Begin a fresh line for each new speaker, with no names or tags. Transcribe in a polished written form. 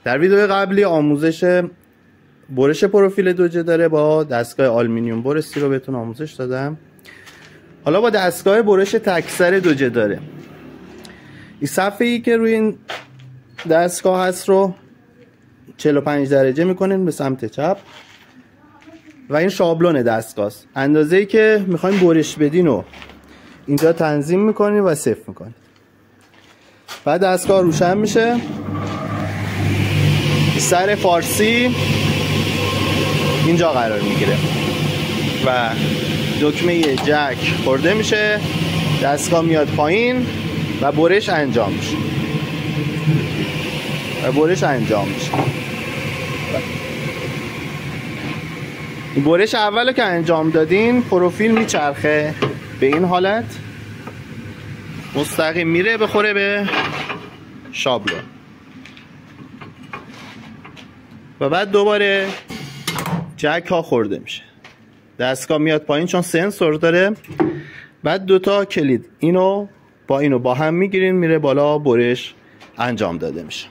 در ویدیو قبلی آموزش برش پروفیل دوجه داره با دستگاه آلومینیوم برشی رو بهتون آموزش دادم. حالا با دستگاه برش تکسر دوجه داره. این صفحه ای که روی این دستگاه هست رو 45 درجه میکنین به سمت چپ و این شابلون دستگاه است. اندازه‌ای که میخواین برش بدین رو اینجا تنظیم میکنین و صفر میکنین. بعد دستگاه روشن میشه، سر فارسی اینجا قرار میگیره و دکمه جک خورده میشه، دستگاه میاد پایین و برش انجام میشه این برش اولو که انجام دادین پروفیل میچرخه به این حالت، مستقیم میره بخوره به شابلون و بعد دوباره جک ها خورده میشه، دستگاه میاد پایین چون سنسور داره. بعد دوتا کلید اینو با هم میگیرین میره بالا، برش انجام داده میشه.